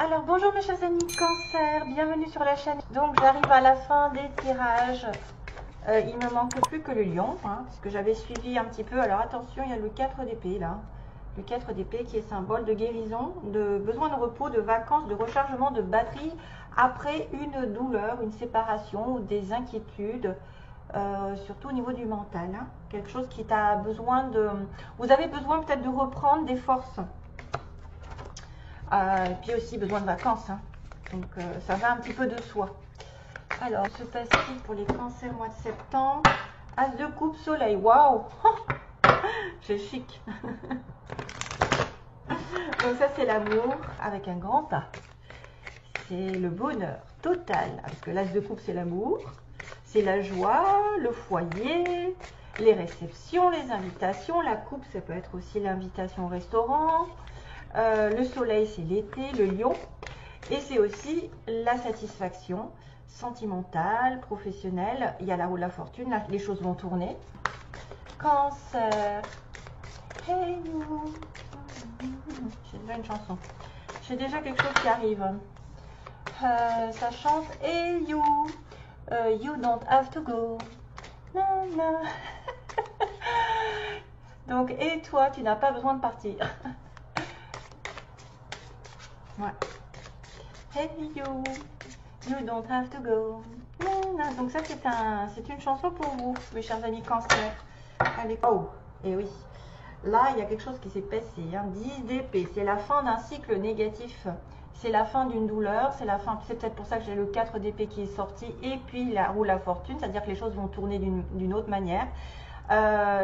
Alors bonjour mes chers amis Cancer, bienvenue sur la chaîne. Donc j'arrive à la fin des tirages. Il ne me manque plus que le lion, parce que j'avais suivi un petit peu. Alors attention, il y a le 4 d'épée là. Le 4 d'épée qui est symbole de guérison, de besoin de repos, de vacances, de rechargement de batterie après une douleur, une séparation ou des inquiétudes, surtout au niveau du mental. Quelque chose qui t'a besoin de... Vous avez besoin peut-être de reprendre des forces. Et puis aussi besoin de vacances, donc ça va un petit peu de soi. Alors, se passe-t-il pour les cancers mois de septembre? As de coupe, soleil, waouh, c'est chic. Donc ça c'est l'amour avec un grand A. C'est le bonheur total, parce que l'as de coupe c'est l'amour, c'est la joie, le foyer, les réceptions, les invitations. La coupe ça peut être aussi l'invitation au restaurant. Le soleil c'est l'été, le lion, et c'est aussi la satisfaction sentimentale, professionnelle. Il y a la roue de la fortune, là, les choses vont tourner. Cancer, hey you. J'ai déjà une chanson, j'ai déjà quelque chose qui arrive. Ça chante hey you, you don't have to go. Na, na. Donc et toi tu n'as pas besoin de partir. Ouais. Hey you, you don't have to go. Donc ça c'est une chanson pour vous, mes chers amis Cancer. Allez, oh, et oui, là il y a quelque chose qui s'est passé. 10 d'épée, c'est la fin d'un cycle négatif. C'est la fin d'une douleur, c'est la fin. C'est peut-être pour ça que j'ai le 4 d'épée qui est sorti, et puis la roue de la fortune, c'est-à-dire que les choses vont tourner d'une autre manière.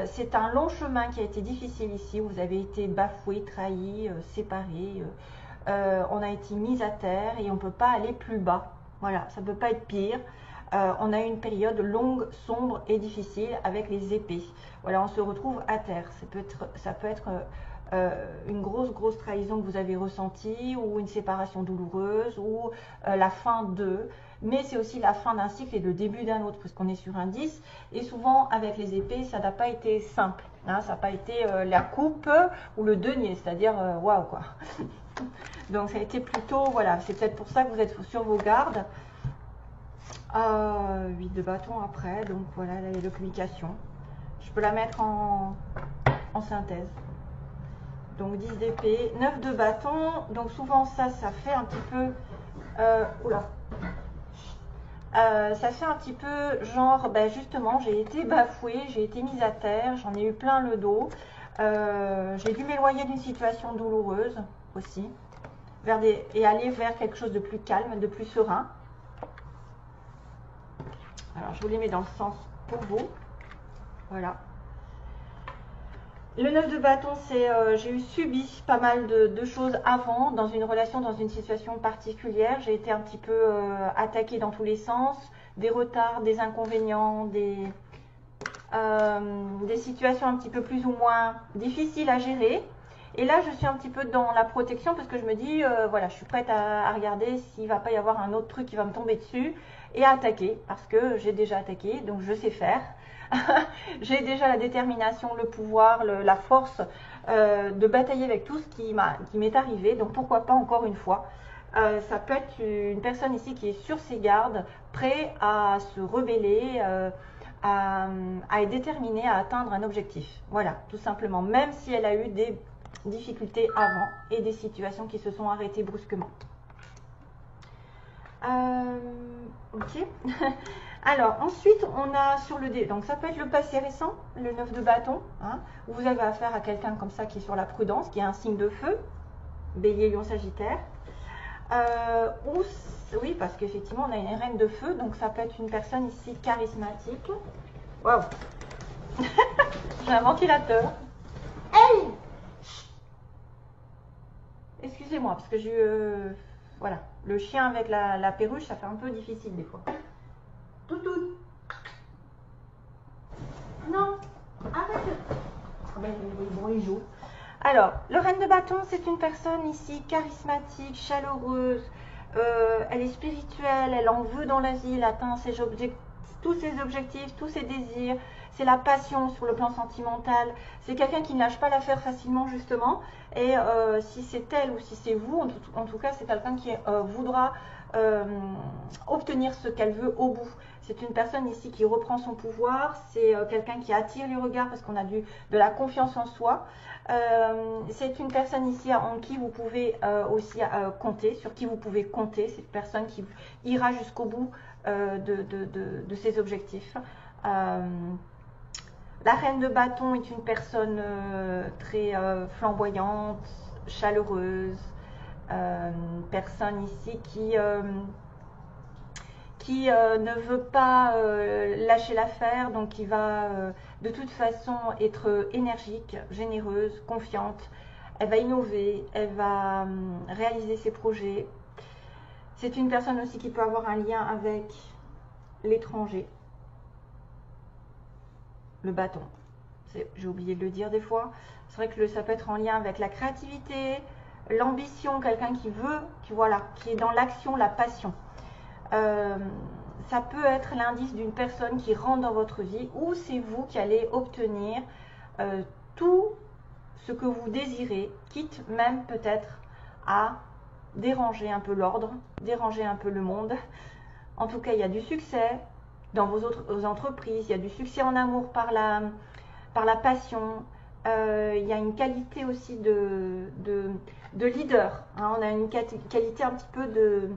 C'est un long chemin qui a été difficile ici. Vous avez été bafoué, trahi, séparé. On a été mis à terre et on ne peut pas aller plus bas. Voilà, ça ne peut pas être pire. On a eu une période longue, sombre et difficile avec les épées. Voilà, on se retrouve à terre. Ça peut être une grosse trahison que vous avez ressentie, ou une séparation douloureuse, ou la fin de... Mais c'est aussi la fin d'un cycle et le début d'un autre, parce qu'on est sur un 10. Et souvent, avec les épées, ça n'a pas été simple. Ça n'a pas été la coupe ou le denier, c'est-à-dire waouh quoi. Donc ça a été plutôt, voilà, c'est peut-être pour ça que vous êtes sur vos gardes. 8 de bâton après, donc voilà, là, il y a l'occultation. Je peux la mettre en synthèse. Donc 10 d'épée, 9 de bâton, donc souvent ça fait un petit peu, ça fait un petit peu genre, ben justement, j'ai été bafouée, j'ai été mise à terre, j'en ai eu plein le dos. J'ai dû m'éloigner d'une situation douloureuse aussi, et aller vers quelque chose de plus calme, de plus serein. Alors je vous les mets dans le sens pour vous. Voilà. Le 9 de bâton, c'est j'ai eu subi pas mal de choses avant, dans une relation, dans une situation particulière. J'ai été un petit peu attaquée dans tous les sens, des retards, des inconvénients, des situations un petit peu plus ou moins difficiles à gérer. Et là, je suis un petit peu dans la protection, parce que je me dis, voilà, je suis prête à regarder s'il ne va pas y avoir un autre truc qui va me tomber dessus, et à attaquer, parce que j'ai déjà attaqué, donc je sais faire. J'ai déjà la détermination, le pouvoir, la force de batailler avec tout ce qui m'est arrivé, donc pourquoi pas encore une fois. Ça peut être une personne ici qui est sur ses gardes, prêt à se rebeller, à être déterminée à atteindre un objectif. Voilà, tout simplement, même si elle a eu des difficultés avant et des situations qui se sont arrêtées brusquement. Ok. Alors ensuite on a sur le dé, donc ça peut être le passé récent, le 9 de bâton, où vous avez affaire à quelqu'un comme ça qui est sur la prudence, qui est un signe de feu, bélier, lion, sagittaire, oui, parce qu'effectivement on a une reine de feu, donc ça peut être une personne ici charismatique. Waouh. J'ai un ventilateur. Hey, excusez-moi, parce que j'ai eu voilà, le chien avec la perruche, ça fait un peu difficile des fois. Toutou. Non, arrête. Ah ben, bon, il joue. Alors, le reine de bâton, c'est une personne ici charismatique, chaleureuse. Elle est spirituelle, elle en veut dans la vie, elle atteint tous ses objectifs, tous ses désirs. c'est la passion sur le plan sentimental. C'est quelqu'un qui ne lâche pas l'affaire facilement justement. Et si c'est elle ou si c'est vous, en tout cas c'est quelqu'un qui voudra obtenir ce qu'elle veut au bout. C'est une personne ici qui reprend son pouvoir, c'est quelqu'un qui attire les regards parce qu'on a de la confiance en soi. C'est une personne ici en qui vous pouvez aussi compter, sur qui vous pouvez compter. C'est une personne qui ira jusqu'au bout de ses objectifs. La reine de bâton est une personne très flamboyante, chaleureuse, personne ici qui ne veut pas lâcher l'affaire, donc qui va de toute façon être énergique, généreuse, confiante. Elle va innover, elle va réaliser ses projets. C'est une personne aussi qui peut avoir un lien avec l'étranger. Le bâton, j'ai oublié de le dire des fois. C'est vrai que ça peut être en lien avec la créativité, l'ambition, quelqu'un qui veut, qui est dans l'action, la passion. Ça peut être l'indice d'une personne qui rentre dans votre vie ou c'est vous qui allez obtenir tout ce que vous désirez, quitte même peut-être à déranger un peu l'ordre, déranger un peu le monde. En tout cas, il y a du succès dans vos autres entreprises, il y a du succès en amour par la passion. Il y a une qualité aussi de leader. Hein. On a une qualité un petit peu de...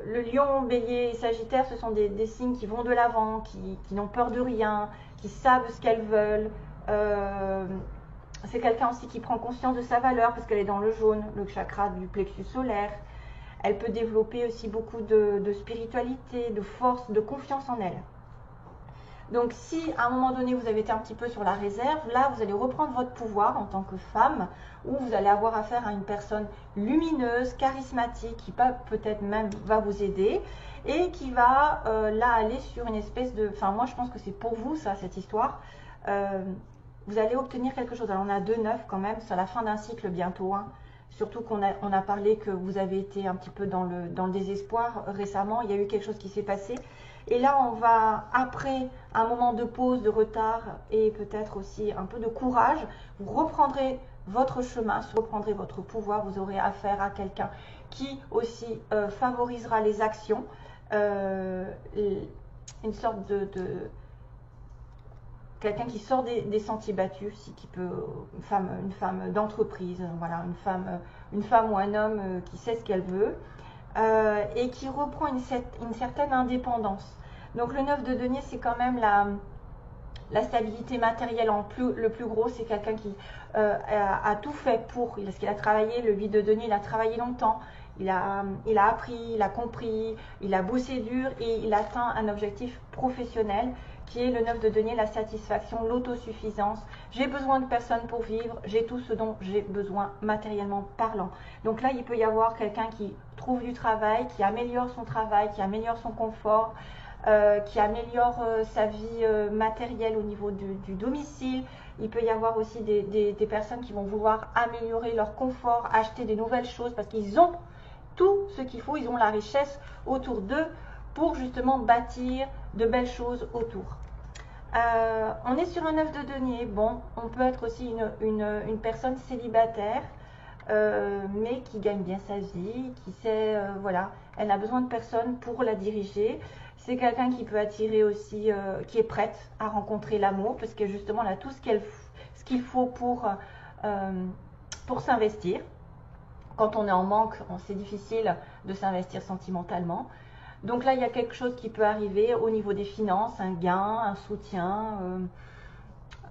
le lion, bélier et sagittaire, ce sont des signes qui vont de l'avant, qui n'ont peur de rien, qui savent ce qu'elles veulent. C'est quelqu'un aussi qui prend conscience de sa valeur parce qu'elle est dans le jaune, le chakra du plexus solaire. Elle peut développer aussi beaucoup de spiritualité, de force, de confiance en elle. Donc si à un moment donné vous avez été un petit peu sur la réserve, là vous allez reprendre votre pouvoir en tant que femme, où vous allez avoir affaire à une personne lumineuse, charismatique, qui peut-être même va vous aider et qui va là aller sur une espèce de... Enfin moi je pense que c'est pour vous ça, cette histoire. Vous allez obtenir quelque chose. Alors on a 2-9 quand même, c'est la fin d'un cycle bientôt. Hein. Surtout qu'on a parlé que vous avez été un petit peu dans le désespoir récemment. Il y a eu quelque chose qui s'est passé. Et là, on va, après un moment de pause, de retard et peut-être aussi un peu de courage, vous reprendrez votre chemin, vous reprendrez votre pouvoir. Vous aurez affaire à quelqu'un qui aussi favorisera les actions. Une sorte de quelqu'un qui sort des sentiers battus, qui peut, une femme d'entreprise, voilà, une femme ou un homme qui sait ce qu'elle veut et qui reprend une certaine indépendance. Donc le 9 de denier, c'est quand même la stabilité matérielle le plus gros, c'est quelqu'un qui a tout fait pour, parce qu'il a travaillé, le 8 de denier, il a travaillé longtemps, il a appris, il a compris, il a bossé dur et il atteint un objectif professionnel qui est le 9 de denier, la satisfaction, l'autosuffisance. J'ai besoin de personne pour vivre, j'ai tout ce dont j'ai besoin matériellement parlant. Donc là, il peut y avoir quelqu'un qui trouve du travail, qui améliore son travail, qui améliore son confort, qui améliore sa vie matérielle au niveau du domicile. Il peut y avoir aussi des personnes qui vont vouloir améliorer leur confort, acheter des nouvelles choses parce qu'ils ont tout ce qu'il faut, ils ont la richesse autour d'eux pour justement bâtir de belles choses autour. On est sur un 9 de denier. Bon, on peut être aussi une personne célibataire, mais qui gagne bien sa vie, qui sait, voilà, elle a besoin de personne pour la diriger. C'est quelqu'un qui peut attirer aussi, qui est prête à rencontrer l'amour, parce que justement, elle a tout ce qu'il faut pour s'investir. Quand on est en manque, c'est difficile de s'investir sentimentalement. Donc là, il y a quelque chose qui peut arriver au niveau des finances, un gain, un soutien.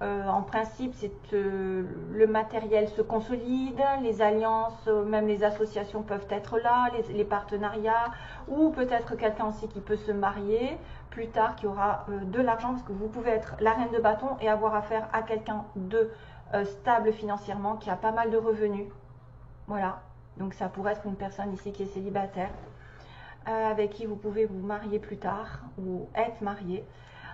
En principe, le matériel se consolide, les alliances, même les associations peuvent être là, les partenariats, ou peut-être quelqu'un aussi qui peut se marier plus tard, qui aura de l'argent, parce que vous pouvez être la reine de bâton et avoir affaire à quelqu'un de stable financièrement, qui a pas mal de revenus. Voilà, donc ça pourrait être une personne ici qui est célibataire, avec qui vous pouvez vous marier plus tard ou être marié.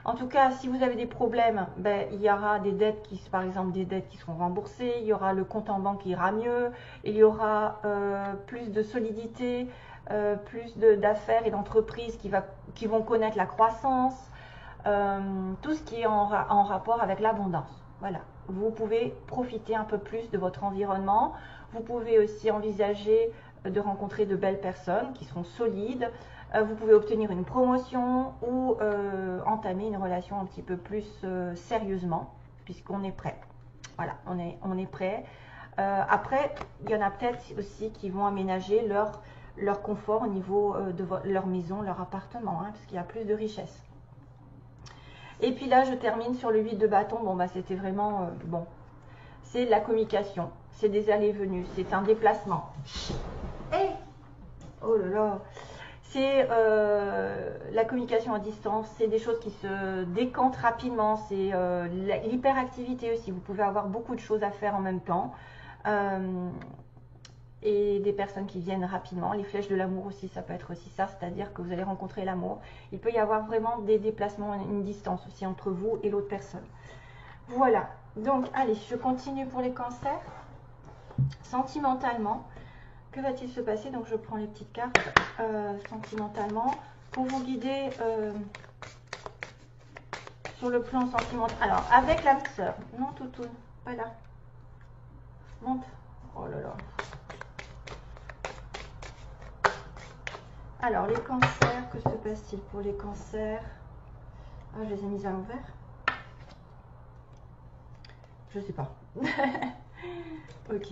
En tout cas, si vous avez des problèmes, il y aura des dettes par exemple des dettes qui seront remboursées, il y aura le compte en banque qui ira mieux, il y aura plus de solidité, plus d'affaires et d'entreprises qui vont connaître la croissance. tout ce qui est en rapport avec l'abondance. Voilà, vous pouvez profiter un peu plus de votre environnement. Vous pouvez aussi envisager de rencontrer de belles personnes qui seront solides. Vous pouvez obtenir une promotion ou entamer une relation un petit peu plus sérieusement, puisqu'on est prêt. Voilà, on est prêt. Après, il y en a peut-être aussi qui vont aménager leur confort au niveau de leur maison, leur appartement, hein, parce qu'il y a plus de richesse. Et puis là, je termine sur le 8 de bâton. Bon, bah, c'était vraiment bon. C'est la communication, c'est des allées-venues, c'est un déplacement. Hey, oh là là, c'est la communication à distance, c'est des choses qui se décantent rapidement, c'est l'hyperactivité aussi. Vous pouvez avoir beaucoup de choses à faire en même temps. Et des personnes qui viennent rapidement. Les flèches de l'amour aussi, ça peut être aussi ça, c'est-à-dire que vous allez rencontrer l'amour. Il peut y avoir vraiment des déplacements, une distance aussi entre vous et l'autre personne. Voilà, donc allez, je continue pour les cancers. Sentimentalement, que va-t-il se passer? Donc je prends les petites cartes sentimentalement pour vous guider sur le plan sentimental. Alors, avec l'âme sœur, non toutoune, pas là. Monte. Oh là là. Alors, les cancers, que se passe-t-il pour les cancers? Ah, je les ai mises à l'envers. Je sais pas. Ok.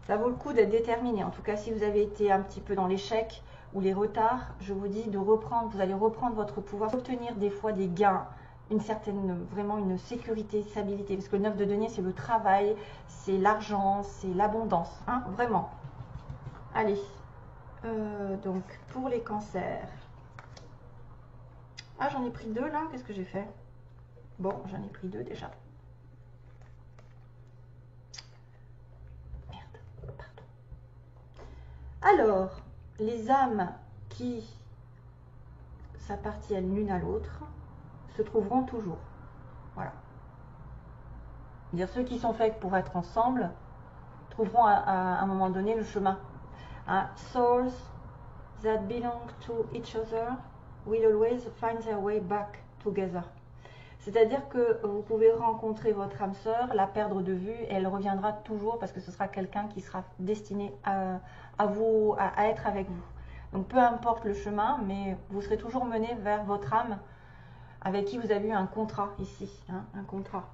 Ça vaut le coup d'être déterminé. En tout cas, si vous avez été un petit peu dans l'échec ou les retards, je vous dis de reprendre. Vous allez reprendre votre pouvoir, obtenir des fois des gains, une certaine, vraiment une sécurité, stabilité. Parce que le 9 de denier, c'est le travail, c'est l'argent, c'est l'abondance. Hein, vraiment. Allez. Donc, pour les cancers. Ah, j'en ai pris 2 là. Qu'est-ce que j'ai fait? Bon, j'en ai pris 2 déjà. Alors, les âmes qui s'appartiennent l'une à l'autre se trouveront toujours. Voilà. C'est-à-dire ceux qui sont faits pour être ensemble trouveront à un moment donné le chemin. Souls that belong to each other will always find their way back together. C'est-à-dire que vous pouvez rencontrer votre âme sœur, la perdre de vue, et elle reviendra toujours parce que ce sera quelqu'un qui sera destiné à être avec vous. Donc peu importe le chemin, mais vous serez toujours mené vers votre âme avec qui vous avez eu un contrat ici, hein, un contrat.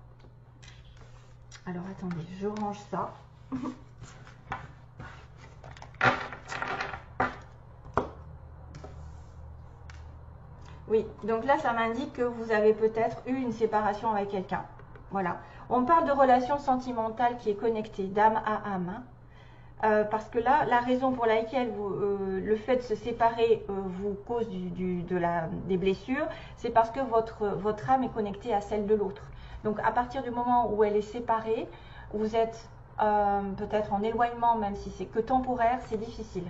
Alors attendez, je range ça. Oui, donc là, ça m'indique que vous avez peut-être eu une séparation avec quelqu'un. Voilà. On parle de relation sentimentale qui est connectée d'âme à âme. Hein. Parce que là, la raison pour laquelle le fait de se séparer vous cause des blessures, c'est parce que votre âme est connectée à celle de l'autre. Donc, à partir du moment où elle est séparée, vous êtes peut-être en éloignement, même si c'est que temporaire, c'est difficile.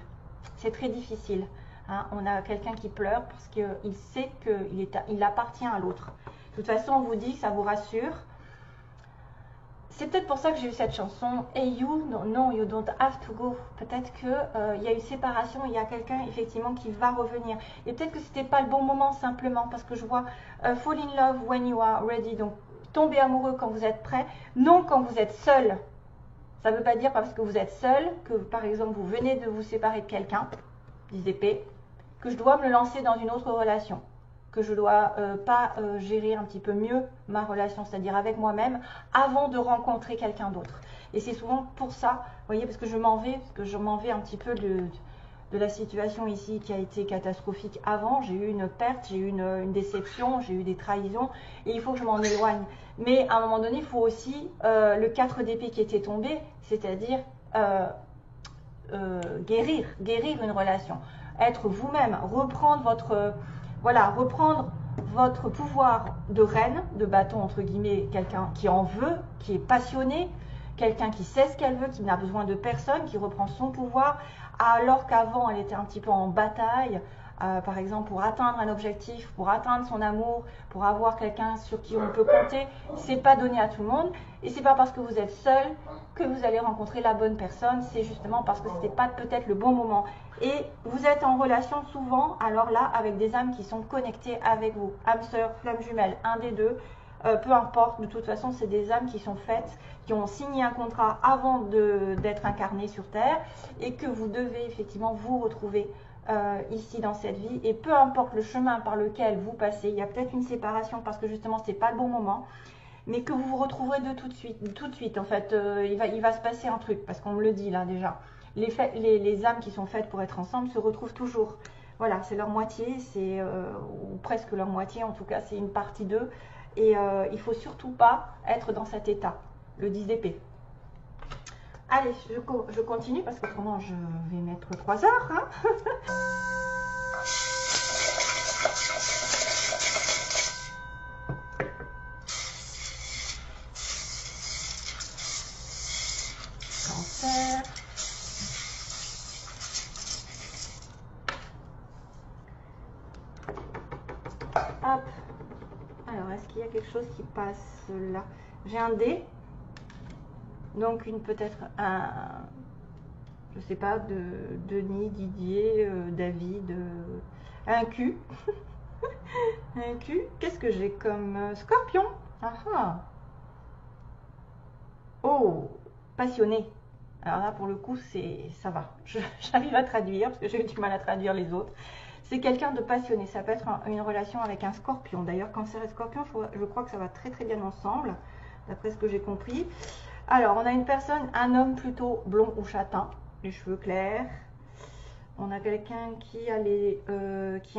C'est très difficile. Hein, on a quelqu'un qui pleure parce qu'il sait qu'il appartient à l'autre. De toute façon, on vous dit, ça vous rassure. C'est peut-être pour ça que j'ai eu cette chanson. Hey you, no, you don't have to go. Peut-être qu'il y a eu séparation, il y a quelqu'un effectivement qui va revenir. Et peut-être que c'était pas le bon moment simplement parce que je vois fall in love when you are ready. Donc tomber amoureux quand vous êtes prêt, non quand vous êtes seul. Ça ne veut pas dire parce que vous êtes seul que par exemple vous venez de vous séparer de quelqu'un, 10 d'épée, que je dois me lancer dans une autre relation, que je dois pas gérer un petit peu mieux ma relation, c'est-à-dire avec moi-même, avant de rencontrer quelqu'un d'autre. Et c'est souvent pour ça, vous voyez, parce que je m'en vais un petit peu de la situation ici qui a été catastrophique avant. J'ai eu une perte, j'ai eu une déception, j'ai eu des trahisons, et il faut que je m'en éloigne. Mais à un moment donné, il faut aussi le 4 d'épée qui était tombé, c'est-à-dire guérir une relation. Être vous-même, reprendre votre pouvoir de reine, de bâton entre guillemets, quelqu'un qui en veut, qui est passionné, quelqu'un qui sait ce qu'elle veut, qui n'a besoin de personne, qui reprend son pouvoir, alors qu'avant elle était un petit peu en bataille, par exemple pour atteindre un objectif, pour atteindre son amour, pour avoir quelqu'un sur qui on peut compter, c'est pas donné à tout le monde. Et c'est pas parce que vous êtes seul que vous allez rencontrer la bonne personne, c'est justement parce que c'était pas peut-être le bon moment. Et vous êtes en relation souvent, alors là, avec des âmes qui sont connectées avec vous, âme sœur, flamme jumelle, un des deux. Peu importe, de toute façon, c'est des âmes qui sont faites, qui ont signé un contrat avant d'être incarnées sur Terre et que vous devez effectivement vous retrouver ici dans cette vie. Et peu importe le chemin par lequel vous passez, il y a peut-être une séparation parce que justement, ce n'est pas le bon moment, mais que vous vous retrouverez tout de suite. En fait, il va se passer un truc parce qu'on me le dit là déjà. Les âmes qui sont faites pour être ensemble se retrouvent toujours. Voilà, c'est leur moitié, ou presque leur moitié, en tout cas, c'est une partie d'eux. Et il ne faut surtout pas être dans cet état, le 10 d'épée. Allez, je continue parce qu'autrement je vais mettre 3 heures. Hein. Cancer. Hop. Alors, est-ce qu'il y a quelque chose qui passe là? J'ai un dé. Donc, peut-être un, je sais pas, de Denis, Didier, David, un Q. Un Q. Qu'est-ce que j'ai comme scorpion? Ah ah. Oh, passionné. Alors là, pour le coup, ça va. J'arrive à traduire, parce que j'ai eu du mal à traduire les autres. C'est quelqu'un de passionné. Ça peut être une relation avec un scorpion. D'ailleurs, cancer et scorpion, je crois que ça va très très bien ensemble, d'après ce que j'ai compris. Alors, on a une personne, un homme plutôt blond ou châtain, les cheveux clairs. On a quelqu'un qui a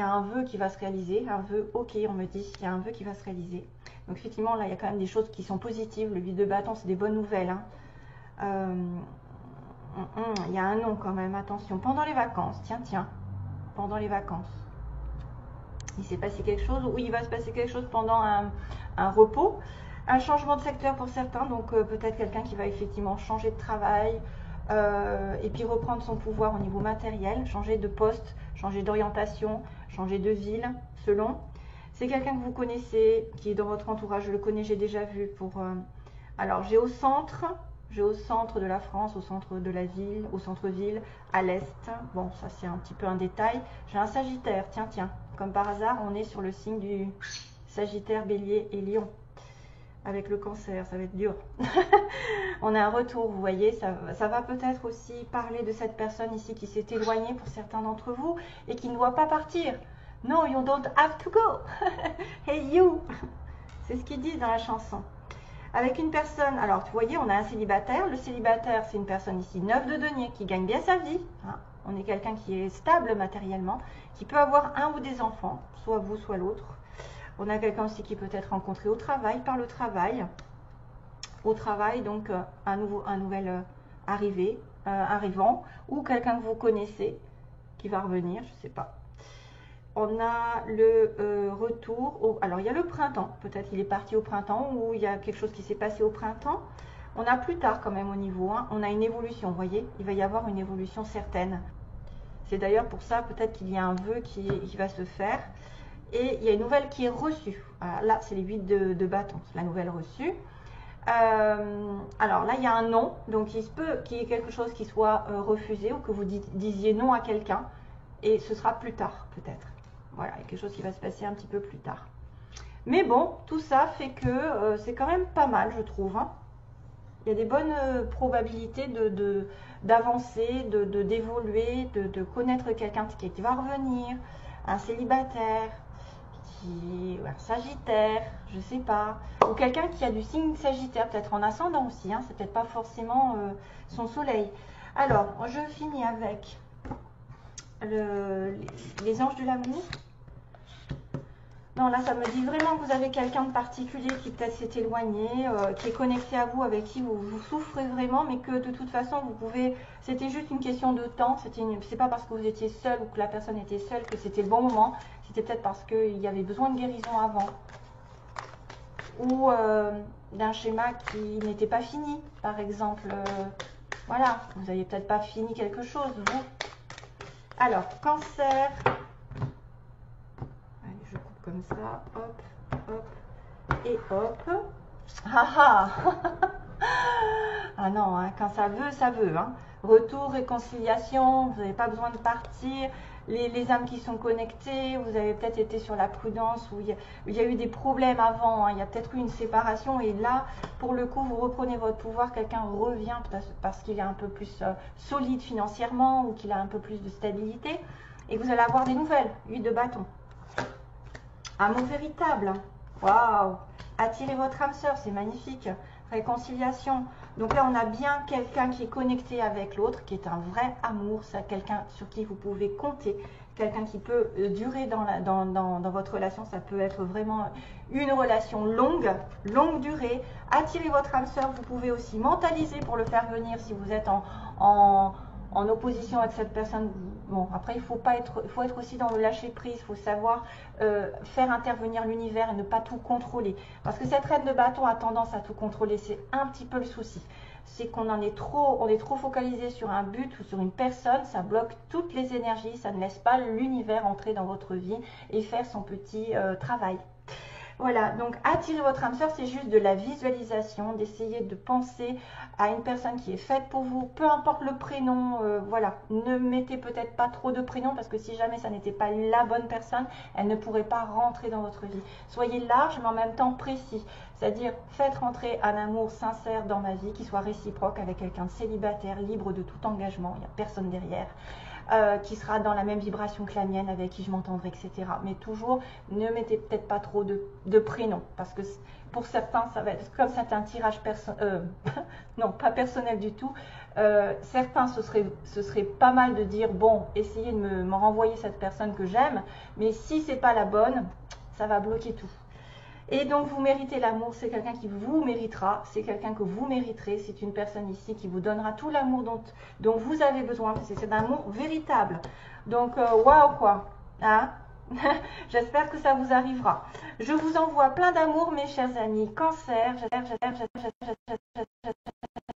un vœu qui va se réaliser. Un vœu, ok, on me dit, il y a un vœu qui va se réaliser. Donc effectivement, là, il y a quand même des choses qui sont positives. Le 8 de bâton, c'est des bonnes nouvelles. Hein. Il y a un nom quand même, attention. Pendant les vacances, tiens. Pendant les vacances. Il s'est passé quelque chose, ou il va se passer quelque chose pendant un repos. Un changement de secteur pour certains, donc peut-être quelqu'un qui va effectivement changer de travail et puis reprendre son pouvoir au niveau matériel, changer de poste, changer d'orientation, changer de ville, selon. C'est quelqu'un que vous connaissez, qui est dans votre entourage, je le connais, j'ai déjà vu pour... Alors, j'ai au centre de la France, au centre de la ville, au centre-ville, à l'est. Bon, ça c'est un petit peu un détail. J'ai un Sagittaire, tiens. Comme par hasard, on est sur le signe du Sagittaire, Bélier et Lion. Avec le cancer, ça va être dur. On a un retour, vous voyez, ça va peut-être aussi parler de cette personne ici qui s'est éloignée pour certains d'entre vous et qui ne doit pas partir. No, you don't have to go. Hey you. C'est ce qu'ils disent dans la chanson. Avec une personne, alors vous voyez, on a un célibataire. Le célibataire, c'est une personne ici, 9 de denier, qui gagne bien sa vie. Hein. On est quelqu'un qui est stable matériellement, qui peut avoir un ou des enfants, soit vous, soit l'autre. On a quelqu'un aussi qui peut être rencontré au travail, par le travail. Au travail, donc un nouvel arrivant, ou quelqu'un que vous connaissez qui va revenir, je ne sais pas. On a le retour, alors il y a le printemps, peut-être il est parti au printemps, ou il y a quelque chose qui s'est passé au printemps. On a plus tard quand même au niveau 1, on a une évolution, vous voyez, il va y avoir une évolution certaine. C'est d'ailleurs pour ça peut-être qu'il y a un vœu qui va se faire. Et il y a une nouvelle qui est reçue. Alors là, c'est les 8 de bâton, la nouvelle reçue. Alors là, il y a un non. Donc, il se peut qu'il y ait quelque chose qui soit refusé ou que vous disiez non à quelqu'un. Et ce sera plus tard, peut-être. Voilà, il y a quelque chose qui va se passer un petit peu plus tard. Mais bon, tout ça fait que c'est quand même pas mal, je trouve. Hein. Il y a des bonnes probabilités d'avancer, d'évoluer, de connaître quelqu'un qui va revenir, un célibataire, un Sagittaire, je sais pas, ou quelqu'un qui a du signe Sagittaire, peut-être en ascendant aussi, hein, c'est peut-être pas forcément son soleil. Alors, je finis avec les anges de l'amour. Non, là, ça me dit vraiment que vous avez quelqu'un de particulier qui peut-être s'est éloigné, qui est connecté à vous, avec qui vous souffrez vraiment, mais que de toute façon, vous pouvez... C'était juste une question de temps. C'est pas parce que vous étiez seul ou que la personne était seule que c'était le bon moment. C'était peut-être parce qu'il y avait besoin de guérison avant. Ou d'un schéma qui n'était pas fini, par exemple. Voilà, vous n'aviez peut-être pas fini quelque chose, vous. Alors, cancer... comme ça, hop, hop, et hop. Ah ah. Ah non, hein, quand ça veut. Hein. Retour, réconciliation, vous n'avez pas besoin de partir. Les âmes qui sont connectées, vous avez peut-être été sur la prudence, où il y a eu des problèmes avant, hein, il y a peut-être eu une séparation, et là, pour le coup, vous reprenez votre pouvoir, quelqu'un revient parce qu'il est un peu plus solide financièrement, ou qu'il a un peu plus de stabilité, et vous allez avoir des nouvelles, 8 de bâton. Amour véritable, waouh! Attirez votre âme sœur, c'est magnifique. Réconciliation. Donc là, on a bien quelqu'un qui est connecté avec l'autre, qui est un vrai amour. C'est quelqu'un sur qui vous pouvez compter. Quelqu'un qui peut durer dans votre relation. Ça peut être vraiment une relation longue durée. Attirez votre âme sœur. Vous pouvez aussi mentaliser pour le faire venir si vous êtes en opposition avec cette personne. Bon, après, il faut être aussi dans le lâcher prise. Il faut savoir faire intervenir l'univers et ne pas tout contrôler. Parce que cette reine de bâton a tendance à tout contrôler. C'est un petit peu le souci. C'est qu'on on est trop focalisé sur un but ou sur une personne. Ça bloque toutes les énergies. Ça ne laisse pas l'univers entrer dans votre vie et faire son petit travail. Voilà, donc attirer votre âme sœur, c'est juste de la visualisation, d'essayer de penser à une personne qui est faite pour vous, peu importe le prénom, voilà. Ne mettez peut-être pas trop de prénoms parce que si jamais ça n'était pas la bonne personne, elle ne pourrait pas rentrer dans votre vie. Soyez large mais en même temps précis, c'est-à-dire faites rentrer un amour sincère dans ma vie, qui soit réciproque avec quelqu'un de célibataire, libre de tout engagement, il n'y a personne derrière. Qui sera dans la même vibration que la mienne, avec qui je m'entendrai, etc. Mais toujours, ne mettez peut-être pas trop de prénoms, parce que pour certains, ça va être comme c'est un tirage non, pas personnel du tout. Certains, ce serait pas mal de dire, bon, essayez de me renvoyer cette personne que j'aime, mais si c'est pas la bonne, ça va bloquer tout. Et donc vous méritez l'amour, c'est quelqu'un qui vous méritera, c'est quelqu'un que vous mériterez, c'est une personne ici qui vous donnera tout l'amour dont vous avez besoin, parce que c'est un amour véritable. Donc waouh quoi, hein. J'espère que ça vous arrivera. Je vous envoie plein d'amour mes chers amis. Cancer,